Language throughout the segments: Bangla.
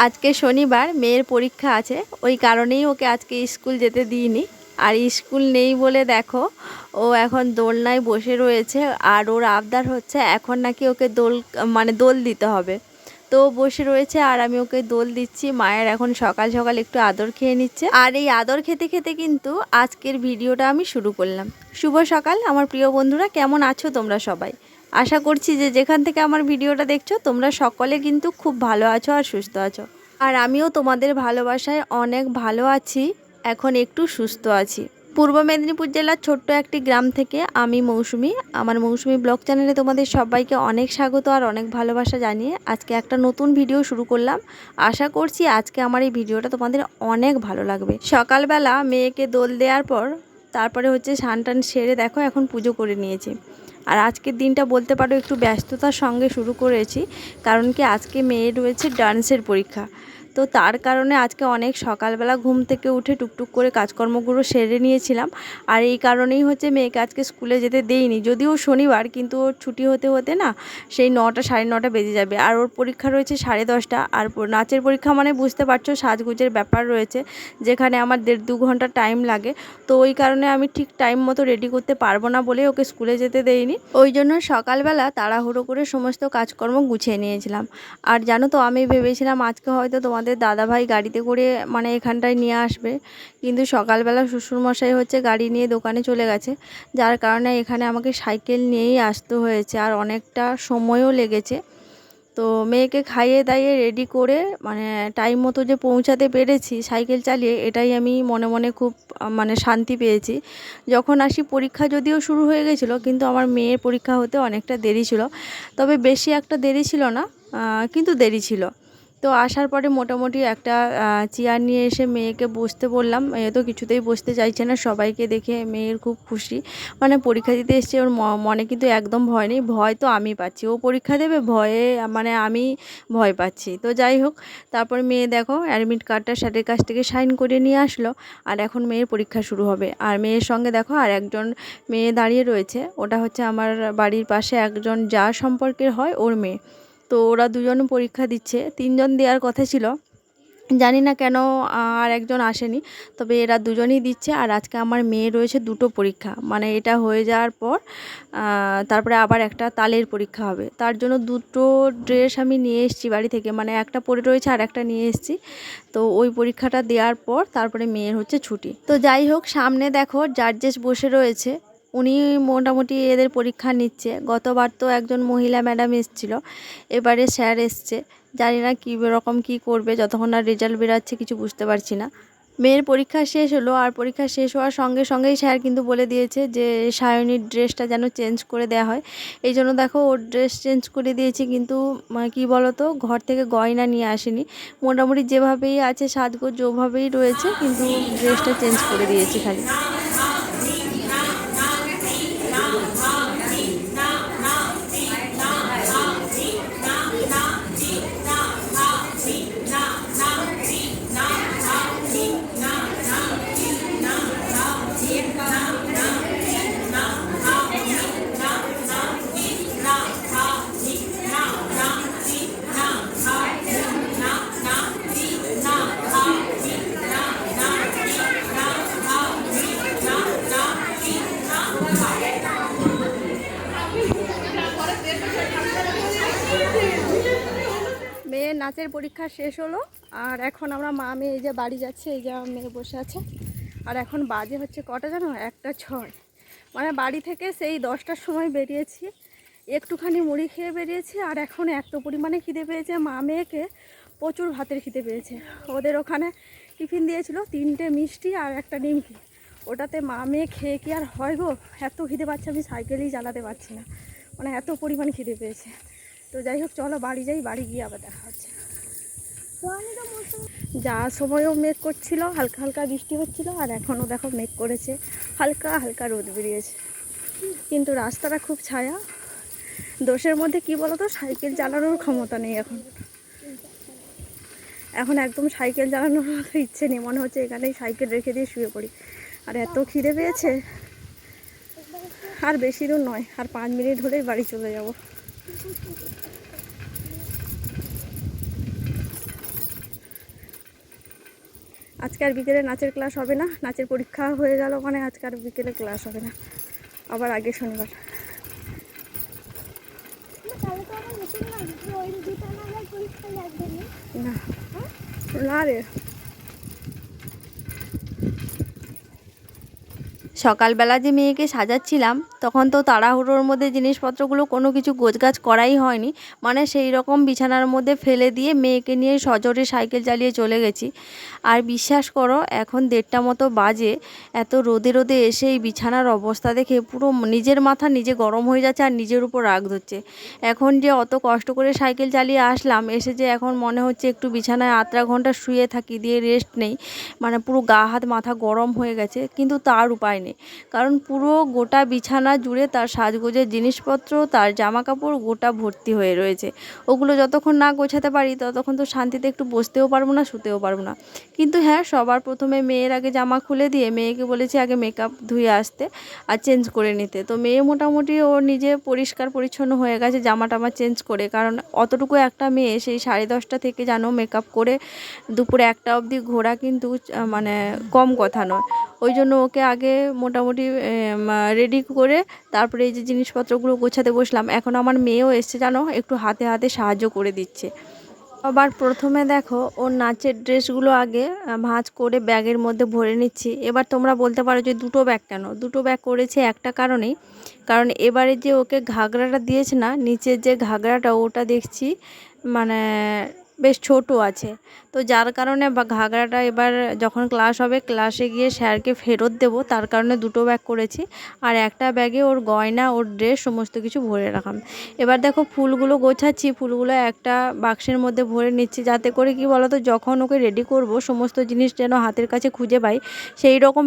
আজকে শনিবার মেয়ের পরীক্ষা আছে, ওই কারণেই ওকে আজকে স্কুল যেতে দিইনি। আর স্কুল নেই বলে দেখো ও এখন দোলনায় বসে রয়েছে। আর ওর আবদার হচ্ছে এখন নাকি ওকে দোল দিতে হবে। তো বসে রয়েছে আর আমি ওকে দোল দিচ্ছি। মায়ের এখন সকাল সকাল একটু আদর খেয়ে নিচ্ছে। আর এই আদর খেতে খেতে কিন্তু আজকের ভিডিওটা আমি শুরু করলাম। শুভ সকাল আমার প্রিয় বন্ধুরা, কেমন আছো তোমরা সবাই? আশা করছি যে যেখান থেকে আমার ভিডিওটা দেখছো তোমরা সকলে কিন্তু খুব ভালো আছো আর সুস্থ আছো। আর আমিও তোমাদের ভালোবাসায় অনেক ভালো আছি, এখন একটু সুস্থ আছি। পূর্ব মেদিনীপুর জেলার ছোট্ট একটি গ্রাম থেকে আমি মৌসুমি, আমার মৌসুমি ব্লগ চ্যানেলে তোমাদের সবাইকে অনেক স্বাগত আর অনেক ভালোবাসা জানিয়ে আজকে একটা নতুন ভিডিও শুরু করলাম। আশা করছি আজকে আমার এই ভিডিওটা তোমাদের অনেক ভালো লাগবে। সকালবেলা মেয়েকে দোল দেওয়ার পর তারপরে হচ্ছে স্নান টান সেরে দেখো এখন পুজো করে নিয়েছি। আর আজকের দিনটা বলতে পারো একটু ব্যস্ততার সঙ্গে শুরু করেছি, কারণ কি আজকে মেয়ের রয়েছে ডান্সের পরীক্ষা। তো তার কারণে আজকে অনেক সকালবেলা ঘুম থেকে উঠে টুকটুক করে কাজকর্মগুলো সেরে নিয়েছিলাম। আর এই কারণেই হচ্ছে মেয়েকে আজকে স্কুলে যেতে দেইনি, যদিও শনিবার, কিন্তু ওর ছুটি হতে হতে না সেই 9টা সাড়ে 9টা বেজে যাবে। আর ওর পরীক্ষা রয়েছে 10:30, আর নাচের পরীক্ষা মানে বুঝতে পারছো সাজগুজের ব্যাপার রয়েছে, যেখানে আমার 1.5-2 ঘন্টা টাইম লাগে। তো ওই কারণে আমি ঠিক টাইম মতো রেডি করতে পারবো না বলে ওকে স্কুলে যেতে দেইনি। ওই জন্য সকালবেলা তাড়াহুড়ো করে সমস্ত কাজকর্ম গুছিয়ে নিয়েছিলাম। আর জানো তো আমি ভেবেছিলাম আজকে হয়তো তোমাদের দাদাভাই গাড়িতে করে মানে এখানটায় নিয়ে আসবে, কিন্তু সকালবেলা শ্বশুরমশাই হচ্ছে গাড়ি নিয়ে দোকানে চলে গেছে, যার কারণে এখানে আমাকে সাইকেল নিয়েই আসতে হয়েছে আর অনেকটা সময়ও লেগেছে। তো মেয়েকে খাইয়ে দাইয়ে রেডি করে মানে টাইম মতো যে পৌঁছাতে পেরেছি সাইকেল চালিয়ে, এটাই আমি মনে মনে খুব মানে শান্তি পেয়েছি। যখন আসি পরীক্ষা যদিও শুরু হয়ে গেছিলো, কিন্তু আমার মেয়ের পরীক্ষা হতে অনেকটা দেরি ছিল, তবে বেশি একটা দেরি ছিল না, কিন্তু দেরি ছিল। তো আসার পরে মোটামুটি একটা চেয়ার নিয়ে এসে মেয়েকে বসতে বললাম। মেয়ে তো কিছুতেই বসতে চাইছে না, সবাইকে দেখে মেয়ের খুব খুশি, মানে পরীক্ষা দিতে এসছে, ওর মনে কিন্তু একদম ভয় নেই। ভয় তো আমি পাচ্ছি, ও পরীক্ষা দেবে ভয়ে, মানে আমি ভয় পাচ্ছি। তো যাই হোক, তারপর মেয়ে দেখো অ্যাডমিট কার্ডটা স্যারের কাছ থেকে সাইন করে নিয়ে আসলো। আর এখন মেয়ের পরীক্ষা শুরু হবে। আর মেয়ের সঙ্গে দেখো আর একজন মেয়ে দাঁড়িয়ে রয়েছে, ওটা হচ্ছে আমার বাড়ির পাশে একজন যা সম্পর্কের হয় ওর মেয়ে। তো ওরা দুজন পরীক্ষা দিচ্ছে, 3জন দেওয়ার কথা ছিল, জানি না কেন আর একজন আসেনি, তবে এরা দুজনই দিচ্ছে। আর আজকে আমার মেয়ে রয়েছে 2টো পরীক্ষা, মানে এটা হয়ে যাওয়ার পর তারপরে আবার একটা তালের পরীক্ষা হবে। তার জন্য 2টো ড্রেস আমি নিয়ে এসেছি বাড়ি থেকে, মানে একটা পরে রয়েছে আর একটা নিয়ে এসেছি। তো ওই পরীক্ষাটা দেওয়ার পর তারপরে মেয়ের হচ্ছে ছুটি। তো যাই হোক, সামনে দেখো জাজেস বসে রয়েছে, উনি মোটামুটি এদের পরীক্ষা নিচ্ছে। গতবার তো একজন মহিলা ম্যাডাম এসেছিলো, এবারে স্যার এসছে। জানি না কী রকম কী করবে, যতক্ষণ আর রেজাল্ট বেরাচ্ছে কিছু বুঝতে পারছি না। মেয়ের পরীক্ষা শেষ হলো, আর পরীক্ষা শেষ হওয়ার সঙ্গে সঙ্গেই স্যার কিন্তু বলে দিয়েছে যে সায়নীর ড্রেসটা যেন চেঞ্জ করে দেওয়া হয়। এই জন্য দেখো ওর ড্রেস চেঞ্জ করে দিয়েছি, কিন্তু কী বলো তো, ঘর থেকে গয়না নিয়ে আসেনি। মোটামুটি যেভাবেই আছে সাজগোজ ওভাবেই রয়েছে, কিন্তু ড্রেসটা চেঞ্জ করে দিয়েছি খালি। মেয়ের নাচের পরীক্ষা শেষ হলো, আর এখন আমরা মা মেয়ে এই যে বাড়ি যাচ্ছে, এই যে আমার মেয়ে বসে আছে। আর এখন বাজে হচ্ছে কটা জানো, 1:06, মানে বাড়ি থেকে সেই 10টার সময় বেরিয়েছি, একটুখানি মুড়ি খেয়ে বেরিয়েছি। আর এখন এত পরিমাণে খিদে পেয়েছে, মা মেয়েকে প্রচুর ভাতের খিদে পেয়েছে। ওদের ওখানে টিফিন দিয়েছিল 3টে মিষ্টি আর একটা নিমকি, ওটাতে মা মেয়ে খেয়ে কি আর হয় গো, এত খিদে পাচ্ছে আমি সাইকেলই চালাতে পারছি না, মানে এত পরিমাণ খিদে পেয়েছে। তো যাই হোক চলো বাড়ি যাই, বাড়ি গিয়ে আবার দেখা হচ্ছে। যাওয়ার সময়ও মেঘ করছিল, হালকা হালকা বৃষ্টি হচ্ছিল, আর এখনও দেখো মেঘ করেছে, হালকা হালকা রোদ বেরিয়েছে, কিন্তু রাস্তাটা খুব ছায়া। দোষের মধ্যে কি বলো তো, সাইকেল চালানোর ক্ষমতা নেই এখন একদম সাইকেল চালানোর মতো ইচ্ছে নেই, মনে হচ্ছে এখানেই সাইকেল রেখে দিয়ে শুয়ে পড়ি। আর এত খিদে পেয়েছে, আর বেশি দূর নয়, আর 5 মিনিট হলেই বাড়ি চলে যাব। আজকে আর বিকেলে নাচের ক্লাস হবে না, নাচের পরীক্ষা হয়ে গেল, মানে আজকে আর বিকেলে ক্লাস হবে না, আবার আগে শনিবার। না না রে, সকালবেলা যে মেয়েকে সাজাচ্ছিলাম তখন তো তাড়াহুড়োর মধ্যে জিনিসপত্রগুলো কোনো কিছু গোছগাছ করাই হয়নি, মানে সেই রকম বিছানার মধ্যে ফেলে দিয়ে মেয়েকে নিয়ে সজোরে সাইকেল চালিয়ে চলে গেছি। আর বিশ্বাস করো এখন 1:30 মতো বাজে, এত রোদে রোদে এসে এই বিছানার অবস্থা দেখে পুরো নিজের মাথা নিজে গরম হয়ে যাচ্ছে আর নিজের উপর রাগ ধরছে। এখন যে অত কষ্ট করে সাইকেল চালিয়ে আসলাম, এসে যে এখন মনে হচ্ছে একটু বিছানায় আধা ঘন্টা শুয়ে থাকি, দিয়ে রেস্ট নেই, মানে পুরো গা হাত মাথা গরম হয়ে গেছে। কিন্তু তার উপায় নেই, কারণ পুরো গোটা বিছানা জুড়ে তার সাজগোজের জিনিসপত্র, তার জামা কাপড় গোটা ভর্তি হয়ে রয়েছে। ওগুলো যতক্ষণ না গোছাতে পারি ততক্ষণ তো শান্তিতে একটু বসতেও পারবো না, শুতেও পারবো না। কিন্তু হ্যাঁ, সবার প্রথমে মেয়ের আগে জামা খুলে দিয়ে মেয়েকে বলেছি আগে মেকআপ ধুয়ে আসতে আর চেঞ্জ করে নিতে। তো মেয়ে মোটামুটি ও নিজে পরিষ্কার পরিচ্ছন্ন হয়ে গেছে জামা টামা চেঞ্জ করে, কারণ অতটুকু একটা মেয়ে সেই 10:30 থেকে জানো মেকআপ করে দুপুরে 1টা অবধি ঘোরা কিন্তু মানে কম কথা নয়। ওই জন্য ওকে আগে মোটামুটি রেডি করে তারপরে এই যে জিনিসপত্রগুলো গোছাতে বসলাম। এখন আমার মেয়েও এসছে জানো, একটু হাতে হাতে সাহায্য করে দিচ্ছে। আবার প্রথমে দেখো ওর নাচের ড্রেসগুলো আগে ভাঁজ করে ব্যাগের মধ্যে ভরে নিচ্ছি। এবার তোমরা বলতে পারো যে দুটো ব্যাগ কেন? দুটো ব্যাগ করেছি একটা কারণেই, কারণ এবারে যে ওকে ঘাগরাটা দিয়েছে না, নিচের যে ঘাগরাটা ওটা দেখছি মানে বেশ ছোট আছে। তো যার কারণে বা ঘাগরাটা এবার যখন ক্লাস হবে ক্লাসে গিয়ে স্যারকে ফেরত দেবো, তার কারণে দুটো ব্যাগ করেছি। আর একটা ব্যাগে ওর গয়না ওর ড্রেস সমস্ত কিছু ভরে রাখলাম। এবার দেখো ফুলগুলো গোছাচ্ছি, ফুলগুলো একটা বাক্সের মধ্যে ভরে নিচ্ছি, যাতে করে কি বলতো যখন ওকে রেডি করব সমস্ত জিনিস যেন হাতের কাছে খুঁজে পাই, সেই রকম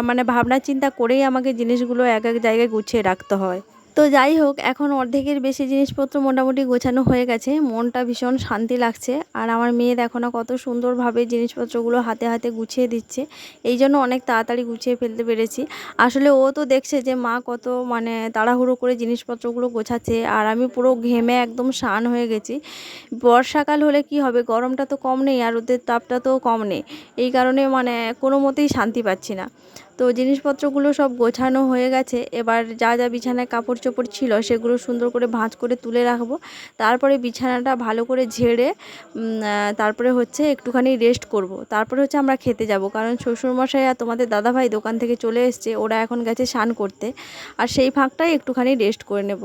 মানে ভাবনা চিন্তা করেই আমাকে জিনিসগুলো এক এক জায়গায় গুছিয়ে রাখতে হয়। তো যাই হোক, এখন অর্ধেকের বেশি জিনিসপত্র মোটামুটি গোছানো হয়ে গেছে, মনটা ভীষণ শান্তি লাগছে। আর আমার মেয়ে দেখো না কত সুন্দরভাবে জিনিসপত্রগুলো হাতে হাতে গুছিয়ে দিচ্ছে, এই জন্য অনেক তাড়াতাড়ি গুছিয়ে ফেলতে পেরেছি। আসলে ও তো দেখছে যে মা কত মানে তাড়াহুড়ো করে জিনিসপত্রগুলো গোছাচ্ছে, আর আমি পুরো ঘেমে একদম স্নান হয়ে গেছি। বর্ষাকাল হলে কি হবে, গরমটা তো কম নেই আর রোদের তাপটা তো কম নেই, এই কারণে মানে কোনো মতেই শান্তি পাচ্ছি না। তো জিনিসপত্রগুলো সব গোছানো হয়ে গেছে, এবার যা যা বিছানায় কাপড় চোপড় ছিল সেগুলো সুন্দর করে ভাঁজ করে তুলে রাখবো। তারপরে বিছানাটা ভালো করে ঝেড়ে তারপরে হচ্ছে একটুখানি রেস্ট করব। তারপরে হচ্ছে আমরা খেতে যাব, কারণ শ্বশুরমশাই আর তোমাদের দাদাভাই দোকান থেকে চলে এসছে, ওরা এখন গেছে স্নান করতে, আর সেই ফাঁকটাই একটুখানি রেস্ট করে নেব।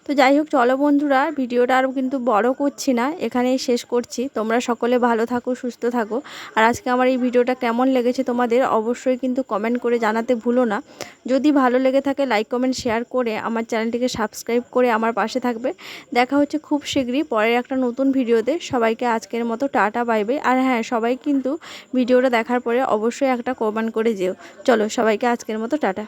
তো যাই হোক, চলো বন্ধুরা, ভিডিওটা আর কিন্তু বড় করছি না, এখানেই শেষ করছি। তোমরা সকলে ভালো থাকো, সুস্থ থাকো। আর আজকে আমার এই ভিডিওটা কেমন লেগেছে তোমাদের অবশ্যই কিন্তু কমেন্ট করে জানাতে ভুলো না। যদি ভালো লেগে থাকে লাইক কমেন্ট শেয়ার করে আমার চ্যানেলটিকে সাবস্ক্রাইব করে আমার পাশে থাকবে। দেখা হচ্ছে খুব শীঘ্রই পরের একটা নতুন ভিডিওতে। সবাইকে আজকের মতো টাটা বাই বাই। আর হ্যাঁ, সবাই কিন্তু ভিডিওটা দেখার পরে অবশ্যই একটা কমেন্ট করে যেও। চলো, সবাইকে আজকের মতো টাটা।